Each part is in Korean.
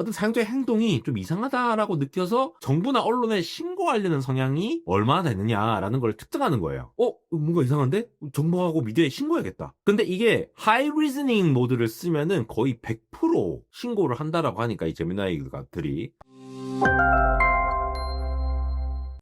어떤 사용자의 행동이 좀 이상하다라고 느껴서 정부나 언론에 신고하려는 성향이 얼마나 되느냐라는 걸 특정하는 거예요. 뭔가 이상한데? 정부하고 미디어에 신고해야겠다. 근데 이게 하이 리즈닝 모드를 쓰면은 거의 100% 신고를 한다라고 하니까 이 제미나이들이.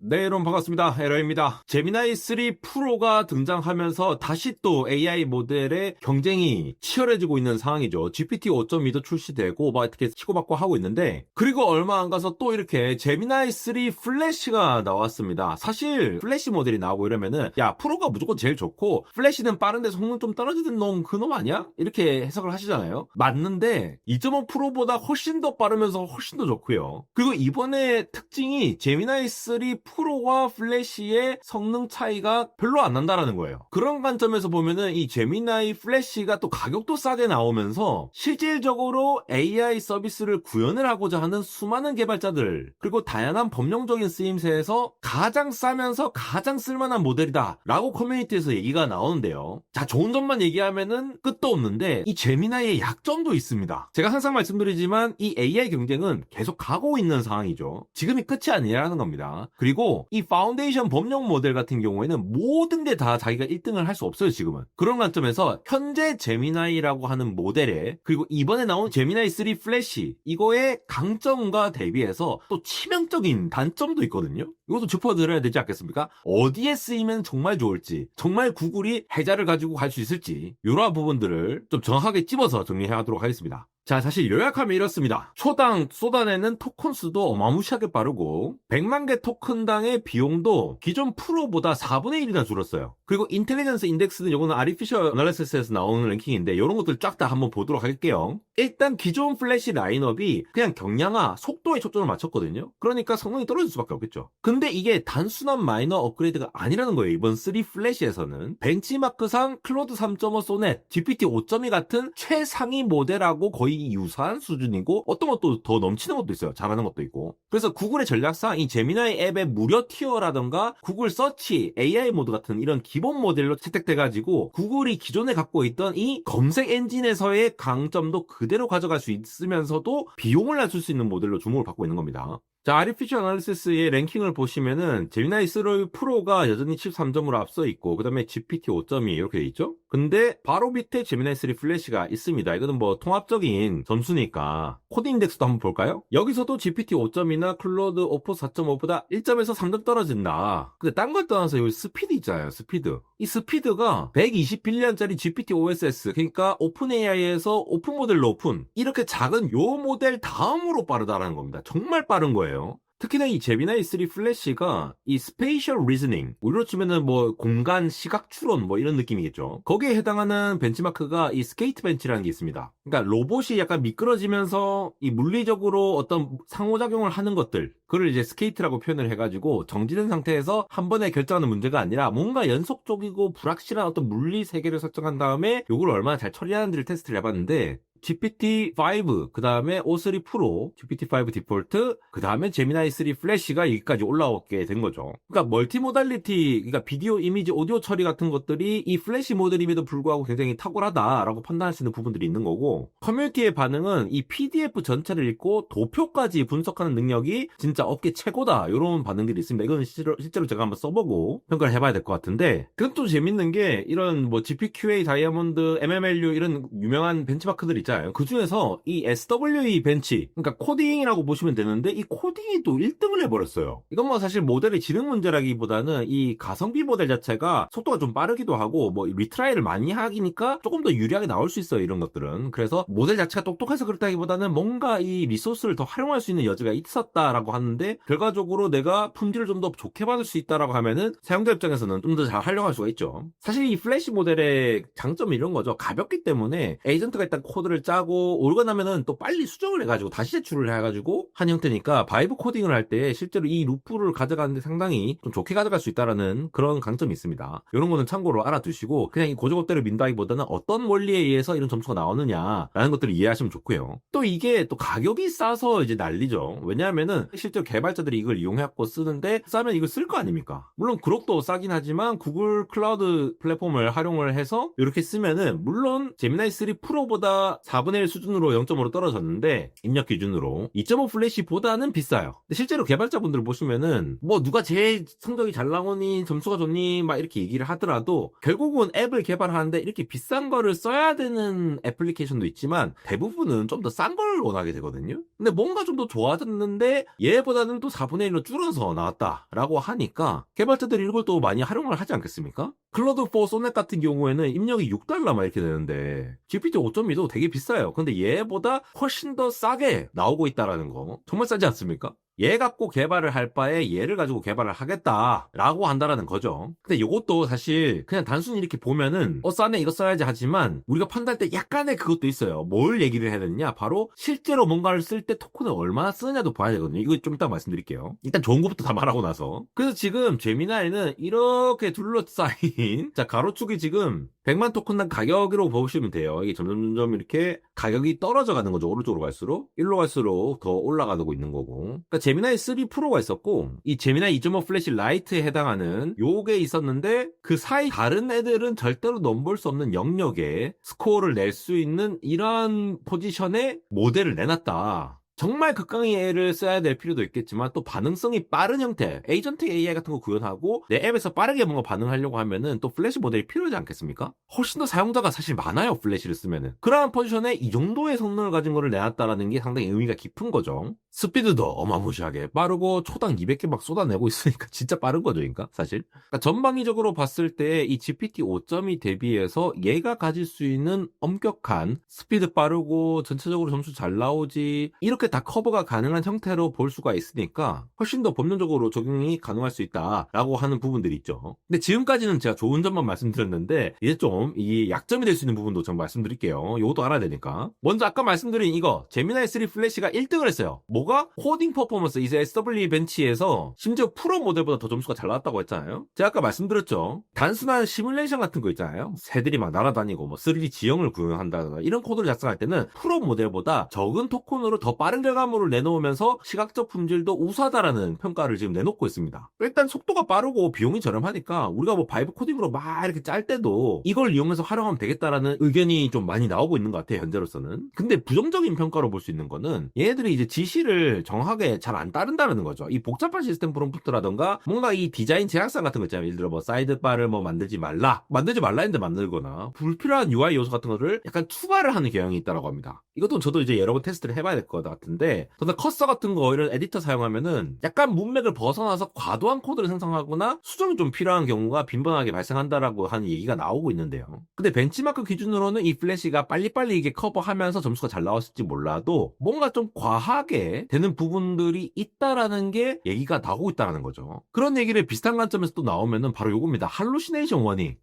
네, 여러분 반갑습니다. 에러입니다. 제미나이 3 프로가 등장하면서 다시 또 AI 모델의 경쟁이 치열해지고 있는 상황이죠. GPT 5.2도 출시되고 막 이렇게 치고받고 하고 있는데, 그리고 얼마 안 가서 또 이렇게 제미나이 3 플래시가 나왔습니다. 사실 플래시 모델이 나오고 이러면은 야, 프로가 무조건 제일 좋고 플래시는 빠른데 성능 좀 떨어지는 놈 그놈 아니야? 이렇게 해석을 하시잖아요. 맞는데 2.5 프로보다 훨씬 더 빠르면서 훨씬 더 좋고요. 그리고 이번에 특징이 제미나이 3 프로와 플래시의 성능 차이가 별로 안 난다라는 거예요. 그런 관점에서 보면은 이 제미나이 플래시가 또 가격도 싸게 나오면서 실질적으로 AI 서비스를 구현을 하고자 하는 수많은 개발자들, 그리고 다양한 법령적인 쓰임새에서 가장 싸면서 가장 쓸만한 모델이다 라고 커뮤니티에서 얘기가 나오는데요. 자, 좋은 점만 얘기하면은 끝도 없는데 이 제미나이의 약점도 있습니다. 제가 항상 말씀드리지만 이 AI 경쟁은 계속 가고 있는 상황이죠. 지금이 끝이 아니라는 겁니다. 그리고 이 파운데이션 법령 모델 같은 경우에는 모든 게 다 자기가 1등을 할 수 없어요, 지금은. 그런 관점에서 현재 제미나이라고 하는 모델에, 그리고 이번에 나온 제미나이 3 플래시, 이거의 강점과 대비해서 또 치명적인 단점도 있거든요. 이것도 짚어드려야 되지 않겠습니까? 어디에 쓰이면 정말 좋을지, 정말 구글이 해자를 가지고 갈 수 있을지, 이러한 부분들을 좀 정확하게 찝어서 정리하도록 하겠습니다. 자, 사실 요약하면 이렇습니다. 초당 쏟아내는 토큰 수도 어마무시하게 빠르고 100만 개 토큰당의 비용도 기존 프로보다 4분의 1이나 줄었어요. 그리고 인텔리전스 인덱스는 요거는 아리피셜 어널리시스에서 나오는 랭킹인데 이런 것들 쫙 다 한번 보도록 할게요. 일단 기존 플래시 라인업이 그냥 경량화, 속도에 초점을 맞췄거든요. 그러니까 성능이 떨어질 수밖에 없겠죠. 근데 이게 단순한 마이너 업그레이드가 아니라는 거예요. 이번 3 플래시에서는 벤치마크상 클로드 3.5 소넷, GPT 5.2 같은 최상위 모델하고 거의 유사한 수준이고 어떤 것도 더 넘치는 것도 있어요. 잘하는 것도 있고. 그래서 구글의 전략상 이 제미나이 앱의 무료 티어라던가 구글 서치, AI 모드 같은 이런 기본 모델로 채택돼가지고 구글이 기존에 갖고 있던 이 검색 엔진에서의 강점도 그대로 가져갈 수 있으면서도 비용을 낮출 수 있는 모델로 주목을 받고 있는 겁니다. 자, 아리피셜 어널리시스의 랭킹을 보시면은 제미나이 3 프로가 여전히 13점으로 앞서 있고 그 다음에 GPT 5.2 이렇게 돼 있죠? 근데 바로 밑에 제미나이 3 플래시가 있습니다. 이거는 뭐 통합적인 점수니까 코드 인덱스도 한번 볼까요? 여기서도 GPT 5.2나 클로드 오프 4.5보다 1점에서 3점 떨어진다. 근데 딴 걸 떠나서 여기 스피드 있잖아요. 스피드. 이 스피드가 120빌리언짜리 GPT OSS, 그러니까 오픈 AI에서 오픈 모델로 오픈, 이렇게 작은 요 모델 다음으로 빠르다라는 겁니다. 정말 빠른 거예요. 특히나 이 제미나이 3 플래시가 이 스페이셜 리즈닝, 우리로 치면은 뭐 공간 시각 추론 뭐 이런 느낌이겠죠. 거기에 해당하는 벤치마크가 이 스케이트 벤치라는 게 있습니다. 그러니까 로봇이 약간 미끄러지면서 이 물리적으로 어떤 상호작용을 하는 것들, 그걸 이제 스케이트라고 표현을 해가지고 정지된 상태에서 한 번에 결정하는 문제가 아니라 뭔가 연속적이고 불확실한 어떤 물리 세계를 설정한 다음에 요걸 얼마나 잘 처리하는지를 테스트를 해봤는데 GPT-5, 그 다음에 O3 프로, GPT-5 디폴트, 그 다음에 제미나이 3 플래시가 여기까지 올라오게 된 거죠. 그러니까 멀티모달리티, 그러니까 비디오, 이미지, 오디오 처리 같은 것들이 이 플래시 모델임에도 불구하고 굉장히 탁월하다라고 판단할 수 있는 부분들이 있는 거고, 커뮤니티의 반응은 이 PDF 전체를 읽고 도표까지 분석하는 능력이 진짜 업계 최고다, 이런 반응들이 있습니다. 이건 실제로 제가 한번 써보고 평가를 해봐야 될 것 같은데, 그건 또 재밌는 게 이런 뭐 GPQA, 다이아몬드, MMLU 이런 유명한 벤치마크들 있잖아요. 그 중에서 이 SWE 벤치, 그러니까 코딩이라고 보시면 되는데 이 코딩이 또 1등을 해버렸어요. 이건 뭐 사실 모델의 지능 문제라기보다는 이 가성비 모델 자체가 속도가 좀 빠르기도 하고 뭐 리트라이를 많이 하기니까 조금 더 유리하게 나올 수 있어요, 이런 것들은. 그래서 모델 자체가 똑똑해서 그렇다기보다는 뭔가 이 리소스를 더 활용할 수 있는 여지가 있었다라고 하는데, 결과적으로 내가 품질을 좀 더 좋게 받을 수 있다라고 하면은 사용자 입장에서는 좀 더 잘 활용할 수가 있죠. 사실 이 플래시 모델의 장점이 이런 거죠. 가볍기 때문에 에이전트가 일단 코드를 짜고 오르고 나면은 또 빨리 수정을 해가지고 다시 제출을 해가지고 한 형태니까 바이브 코딩을 할 때 실제로 이 루프를 가져가는데 상당히 좀 좋게 가져갈 수 있다라는 그런 강점이 있습니다. 이런 거는 참고로 알아두시고 그냥 이 고정업대로 민다기보다는 어떤 원리에 의해서 이런 점수가 나오느냐라는 것들을 이해하시면 좋고요. 또 이게 또 가격이 싸서 이제 난리죠. 왜냐하면은 실제로 개발자들이 이걸 이용해갖고 쓰는데 싸면 이걸 쓸 거 아닙니까? 물론 그럭도 싸긴 하지만 구글 클라우드 플랫폼을 활용을 해서 이렇게 쓰면은 물론 제미나이 3 프로보다 4분의 1 수준으로 0.5로 떨어졌는데 입력 기준으로 2.5 플래시보다는 비싸요. 근데 실제로 개발자분들 보시면은 뭐 누가 제일 성적이 잘 나오니 점수가 좋니 막 이렇게 얘기를 하더라도 결국은 앱을 개발하는데 이렇게 비싼 거를 써야 되는 애플리케이션도 있지만 대부분은 좀 더 싼 걸 원하게 되거든요. 근데 뭔가 좀 더 좋아졌는데 얘보다는 또 4분의 1로 줄어서 나왔다라고 하니까 개발자들이 이걸 또 많이 활용을 하지 않겠습니까? 클로드4 소넷 같은 경우에는 입력이 $6 막 이렇게 되는데 GPT 5.2도 되게 비싸요. 근데 얘보다 훨씬 더 싸게 나오고 있다라는 거 정말 싸지 않습니까? 얘 갖고 개발을 할 바에 얘를 가지고 개발을 하겠다라고 한다라는 거죠. 근데 이것도 사실 그냥 단순히 이렇게 보면은 싸네 이거 써야지 하지만 우리가 판단할 때 약간의 그것도 있어요. 뭘 얘기를 해야 되느냐? 바로 실제로 뭔가를 쓸 때 토큰을 얼마나 쓰느냐도 봐야 되거든요. 이거 좀 이따 말씀드릴게요. 일단 좋은 것부터 다 말하고 나서. 그래서 지금 제미나이는 이렇게 둘러싸인 자 가로축이 지금 100만 토큰당 가격으로 보시면 돼요. 이게 점점 이렇게 가격이 떨어져 가는 거죠. 오른쪽으로 갈수록. 일로 갈수록 더 올라가고 있는 거고. 그러니까 제미나이 3 프로가 있었고 이 제미나이 2.5 플래시 라이트에 해당하는 요게 있었는데 그 사이 다른 애들은 절대로 넘볼 수 없는 영역에 스코어를 낼 수 있는 이러한 포지션에 모델을 내놨다. 정말 극강의 AI를 써야 될 필요도 있겠지만 또 반응성이 빠른 형태, 에이전트 AI 같은 거 구현하고 내 앱에서 빠르게 뭔가 반응하려고 하면은 또 플래시 모델이 필요하지 않겠습니까? 훨씬 더 사용자가 사실 많아요, 플래시를 쓰면은. 그러한 포지션에 이 정도의 성능을 가진 거를 내놨다라는 게 상당히 의미가 깊은 거죠. 스피드도 어마무시하게 빠르고 초당 200개 막 쏟아내고 있으니까 진짜 빠른 거죠, 그러니까 사실. 그러니까 전방위적으로 봤을 때 이 GPT 5.2 대비해서 얘가 가질 수 있는 엄격한 스피드 빠르고 전체적으로 점수 잘 나오지 이렇게 다 커버가 가능한 형태로 볼 수가 있으니까 훨씬 더 법률적으로 적용이 가능할 수 있다라고 하는 부분들이 있죠. 근데 지금까지는 제가 좋은 점만 말씀드렸는데 이제 좀 이 약점이 될 수 있는 부분도 좀 말씀드릴게요. 이것도 알아야 되니까. 먼저 아까 말씀드린 이거 제미나이 3 플래시가 1등을 했어요. 뭐가? 코딩 퍼포먼스 이제 SW 벤치에서 심지어 프로 모델보다 더 점수가 잘 나왔다고 했잖아요. 제가 아까 말씀드렸죠. 단순한 시뮬레이션 같은 거 있잖아요. 새들이 막 날아다니고 뭐 3D 지형을 구현한다거나 이런 코드를 작성할 때는 프로 모델보다 적은 토큰으로 더 빠른 결과물을 내놓으면서 시각적 품질도 우수하다라는 평가를 지금 내놓고 있습니다. 일단 속도가 빠르고 비용이 저렴하니까 우리가 뭐 바이브 코딩으로 막 이렇게 짤 때도 이걸 이용해서 활용하면 되겠다라는 의견이 좀 많이 나오고 있는 것 같아요, 현재로서는. 근데 부정적인 평가로 볼 수 있는 거는 얘네들이 이제 지시를 정확하게 잘 안 따른다는 거죠. 이 복잡한 시스템 프롬프트라던가 뭔가 이 디자인 제약상 같은 거 있잖아요. 예를 들어 뭐 사이드바를 뭐 만들지 말라 했는데 만들거나 불필요한 UI 요소 같은 거를 약간 추가를 하는 경향이 있다고 합니다. 이것도 저도 이제 여러 번 테스트를 해봐야 될 것 같은데 더나 커서 같은 거 이런 에디터 사용하면은 약간 문맥을 벗어나서 과도한 코드를 생성하거나 수정이 좀 필요한 경우가 빈번하게 발생한다라고 하는 얘기가 나오고 있는데요. 근데 벤치마크 기준으로는 이 플래시가 빨리빨리 이게 커버하면서 점수가 잘 나왔을지 몰라도 뭔가 좀 과하게 되는 부분들이 있다라는 게 얘기가 나오고 있다는 거죠. 그런 얘기를 비슷한 관점에서 또 나오면은 바로 요겁니다. 할루시네이션 워닝.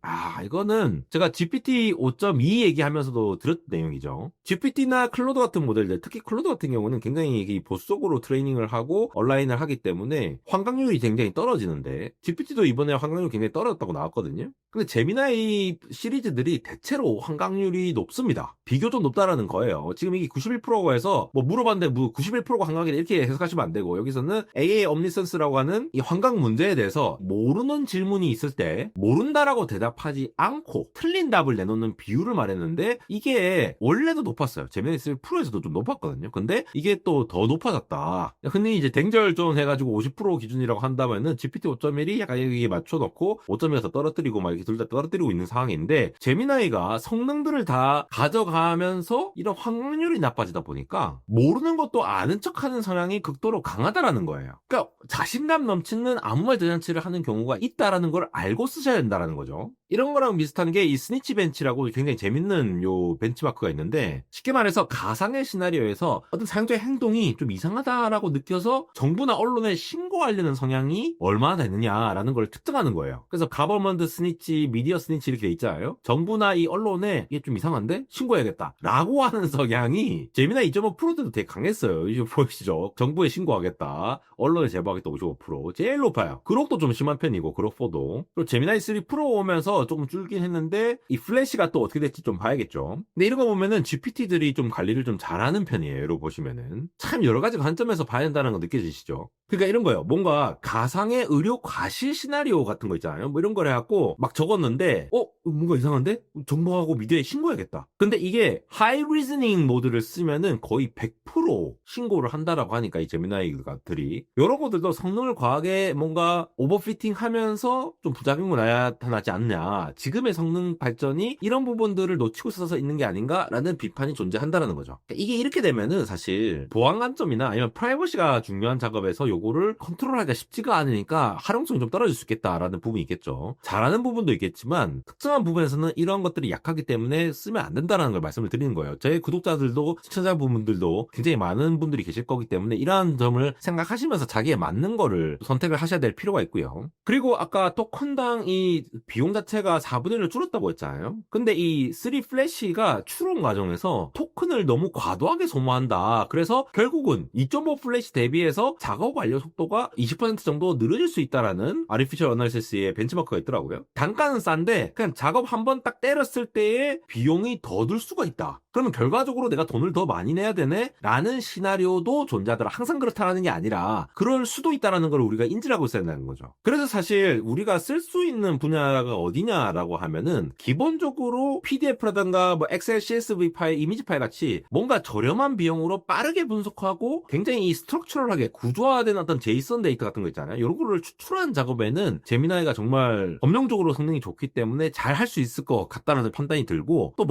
이거는 제가 GPT 5.2 얘기하면서도 들었던 내용이죠. GPT나 클로드 같은 모델들, 특히 클로드 같은 경우는 굉장히 보수적으로 트레이닝을 하고 온라인을 하기 때문에 환각률이 굉장히 떨어지는데 GPT도 이번에 환각률이 굉장히 떨어졌다고 나왔거든요. 근데 제미나이 시리즈들이 대체로 환각률이 높습니다. 비교적 높다라는 거예요. 지금 이게 91%가 해서 뭐 물어봤는데 91%가 환각이다 이렇게 해석하시면 안 되고 여기서는 AI omniscience라고 하는 이 환각 문제에 대해서 모르는 질문이 있을 때 모른다라고 대답하지 않고 틀린 답을 내놓는 비율을 말했는데 이게 원래도 높았어요. 제미나이 3 프로에서도 좀 높았거든요. 근데 이게 또 더 높아졌다. 흔히 이제 댕절존 해가지고 50% 기준이라고 한다면은 GPT 5.1이 약간 여기에 맞춰놓고 5.2가 더 떨어뜨리고 막 이렇게 둘 다 떨어뜨리고 있는 상황인데 제미나이가 성능들을 다 가져가면서 이런 확률이 나빠지다 보니까 모르는 것도 아는 척하는 성향이 극도로 강하다라는 거예요. 그러니까 자신감 넘치는 아무 말 대잔치를 하는 경우가 있다라는 걸 알고 쓰셔야 된다라는 거죠. 이런 거랑 비슷한 게 이 스니치 벤치라고 굉장히 재밌는 요 벤치마크가 있는데 쉽게 말해서 가상의 시나리오에서 어떤 사용자의 행동이 좀 이상하다라고 느껴서 정부나 언론에 신고하려는 성향이 얼마나 되느냐라는 걸 특정하는 거예요. 그래서 가버먼트 스니치, 미디어 스니치 이렇게 돼 있잖아요. 정부나 이 언론에 이게 좀 이상한데 신고해야겠다 라고 하는 성향이 제미나이 2.5 프로도 되게 강했어요. 이제 보이시죠? 정부에 신고하겠다, 언론에 제보하겠다 55%, 제일 높아요. 그록도 좀 심한 편이고 그록4도. 그리고 제미나이 3 프로 오면서 비해서 조금 줄긴 했는데 이 플래시가 또 어떻게 될지 좀 봐야겠죠. 근데 이런 거 보면은 GPT들이 좀 관리를 좀 잘하는 편이에요. 이러고 보시면은 참 여러 가지 관점에서 봐야 된다는 거 느껴지시죠? 그러니까 이런 거예요. 뭔가 가상의 의료 과실 시나리오 같은 거 있잖아요. 뭐 이런 걸 해갖고 막 적었는데 뭔가 이상한데? 정보하고 미디어에 신고해야겠다. 근데 이게 하이 리즈닝 모드를 쓰면은 거의 100% 신고를 한다라고 하니까 이 제미나이들이 이런 것들도 성능을 과하게 뭔가 오버피팅 하면서 좀 부작용이 나타나지 않냐. 지금의 성능 발전이 이런 부분들을 놓치고 있어서 있는 게 아닌가라는 비판이 존재한다라는 거죠. 그러니까 이게 이렇게 되면은 사실 보안 관점이나 아니면 프라이버시가 중요한 작업에서 요거를 컨트롤하기가 쉽지가 않으니까 활용성이 좀 떨어질 수 있겠다라는 부분이 있겠죠. 잘하는 부분도 있겠지만 특정한 부분에서는 이런 것들이 약하기 때문에 쓰면 안 된다라는 걸 말씀을 드리는 거예요. 제 구독자들도 시청자분들도 굉장히 많은 분들이 계실 거기 때문에 이러한 점을 생각하시면서 자기에 맞는 거를 선택을 하셔야 될 필요가 있고요. 그리고 아까 토큰당 이 비용 자체가 4분의 1로 줄었다고 했잖아요. 근데 이 3 플래시가 추론 과정에서 토큰을 너무 과도하게 소모한다. 그래서 결국은 2.5 플래시 대비해서 작업 완료 속도가 20% 정도 늘어질 수 있다라는 아티피셜 어널리시스의 벤치마크가 있더라고요. 단가는 싼데 그냥 작업 한 번 딱 때렸을 때의 비용이 더 들 수가 있다. 그러면 결과적으로 내가 돈을 더 많이 내야 되네? 라는 시나리오도 존재하더라. 항상 그렇다라는 게 아니라 그럴 수도 있다라는 걸 우리가 인지를 하고 있어야 된다는 거죠. 그래서 사실 우리가 쓸 수 있는 분야가 어디냐라고 하면은 기본적으로 PDF라든가 뭐 엑셀, CSV 파일, 이미지 파일 같이 뭔가 저렴한 비용으로 빠르게 분석하고 굉장히 이 스트럭처럴하게 구조화된 어떤 제이슨 데이터 같은 거 있잖아요. 이런 거를 추출한 작업에는 제미나이가 정말 검정적으로 성능이 좋기 때문에 잘 할 수 있을 것 같다는 판단이 들고 또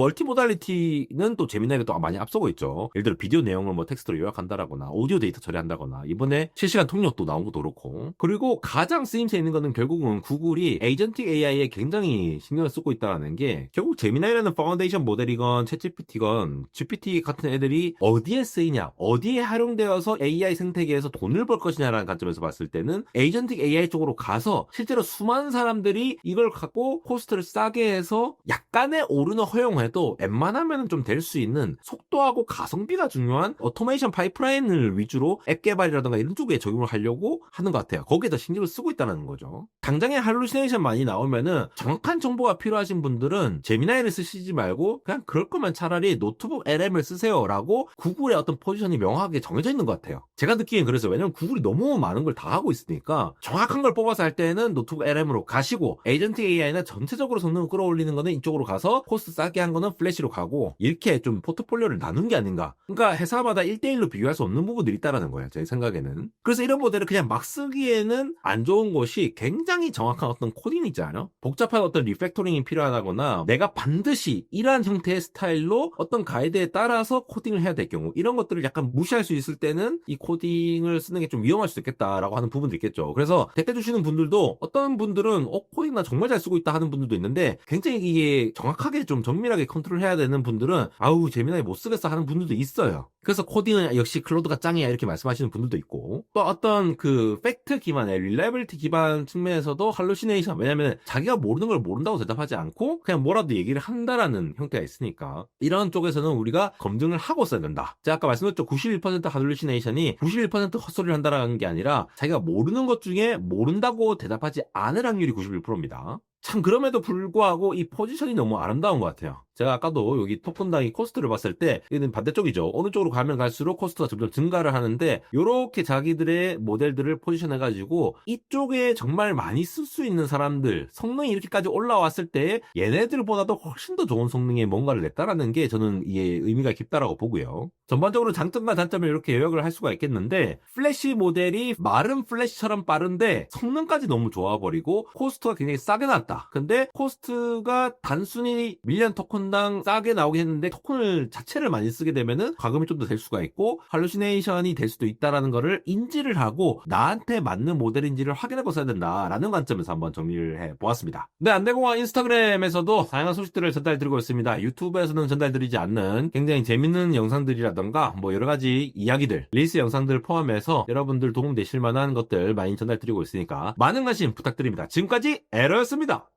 멀티모달리티는 또 제미나이가 또 많이 앞서고 있죠. 예를 들어 비디오 내용을 뭐 텍스트로 요약한다라거나 오디오 데이터 처리한다거나 이번에 실시간 통역도 나온 것도 그렇고 그리고 가장 쓰임새 있는 거는 결국은 구글이 에이전틱 AI에 굉장히 신경을 쓰고 있다는 게 결국 제미나이라는 파운데이션 모델이건 챗GPT건 GPT 같은 애들이 어디에 쓰이냐 어디에 활용되어서 AI 생태계에서 돈을 벌 것이냐라는 관점에서 봤을 때는 에이전틱 AI 쪽으로 가서 실제로 수많은 사람들이 이걸 갖고 코스트를 싸게 해서 약간의 오르는 허용해도 웬만하면 좀 될 수 있는 속도하고 가성비가 중요한 오토메이션 파이프라인을 위주로 앱 개발이라든가 이런 쪽에 적용을 하려고 하는 것 같아요. 거기에 더 신경을 쓰고 있다는 거죠. 당장에 할루시네이션 많이 나오면은 정확한 정보가 필요하신 분들은 제미나이를 쓰시지 말고 그냥 그럴 거면 차라리 노트북 LM을 쓰세요라고 구글의 어떤 포지션이 명확하게 정해져 있는 것 같아요. 제가 느끼기엔 그래서 왜냐면 구글이 너무 많은 걸 다 하고 있으니까 정확한 걸 뽑아서 할 때는 노트북 LM으로 가시고 에이전틱 AI나 전체적으로 성능을 끌어올리는 거는 이쪽으로 가서 코스트 싸게 한 거는 플래시로 가고 이렇게 좀 포트폴리오를 나눈 게 아닌가. 그러니까 회사마다 1대1로 비교할 수 없는 부분들이 있다라는 거예요. 제 생각에는. 그래서 이런 모델을 그냥 막 쓰기에는 안 좋은 것이 굉장히 정확한 어떤 코딩이 있잖아요. 복잡한 어떤 리팩토링이 필요하다거나 내가 반드시 이러한 형태의 스타일로 어떤 가이드에 따라서 코딩을 해야 될 경우 이런 것들을 약간 무시할 수 있을 때는 이 코딩을 쓰는 게 좀 위험할 수 있겠다라고 하는 부분도 있겠죠. 그래서 댓글 주시는 분들도 어떤 분들은 코딩 나 정말 잘 쓰고 있다 하는 분들도 있는데 굉장히 이게 정확하게 좀 정밀하게 컨트롤해야 되는 분들은 아우 제미나이 못 쓰겠어 하는 분들도 있어요. 그래서 코딩은 역시 클로드가 짱이야 이렇게 말씀하시는 분들도 있고 또 어떤 그 팩트 기반의 릴레이블리티 기반 측면에서도 할루시네이션 왜냐면 자기가 모르는 걸 모른다고 대답하지 않고 그냥 뭐라도 얘기를 한다라는 형태가 있으니까 이런 쪽에서는 우리가 검증을 하고 써야 된다. 제가 아까 말씀드렸죠. 91% 할루시네이션이 91% 헛소리를 한다라는 게 아니라 자기가 모르는 것 중에 모른다고 대답하지 않을 확률이 91%입니다. 참 그럼에도 불구하고 이 포지션이 너무 아름다운 것 같아요. 제가 아까도 여기 토큰당이 코스트를 봤을 때 이는 반대쪽이죠. 어느 쪽으로 가면 갈수록 코스트가 점점 증가를 하는데 이렇게 자기들의 모델들을 포지션해가지고 이쪽에 정말 많이 쓸 수 있는 사람들 성능이 이렇게까지 올라왔을 때 얘네들보다도 훨씬 더 좋은 성능의 뭔가를 냈다라는 게 저는 이게 의미가 깊다라고 보고요. 전반적으로 장점과 단점을 이렇게 요약을 할 수가 있겠는데 플래시 모델이 마른 플래시처럼 빠른데 성능까지 너무 좋아버리고 코스트가 굉장히 싸게 나왔다. 근데 코스트가 단순히 밀리언 토큰당 싸게 나오게 했는데 토큰을 자체를 많이 쓰게 되면은 과금이 좀 더 될 수가 있고 할루시네이션이 될 수도 있다라는 거를 인지를 하고 나한테 맞는 모델인지를 확인하고 써야 된다라는 관점에서 한번 정리를 해보았습니다. 네, 안대공학 인스타그램에서도 다양한 소식들을 전달드리고 있습니다. 유튜브에서는 전달드리지 않는 굉장히 재밌는 영상들이라던가 뭐 여러가지 이야기들 릴스 영상들을 포함해서 여러분들 도움되실 만한 것들 많이 전달드리고 있으니까 많은 관심 부탁드립니다. 지금까지 에러였습니다.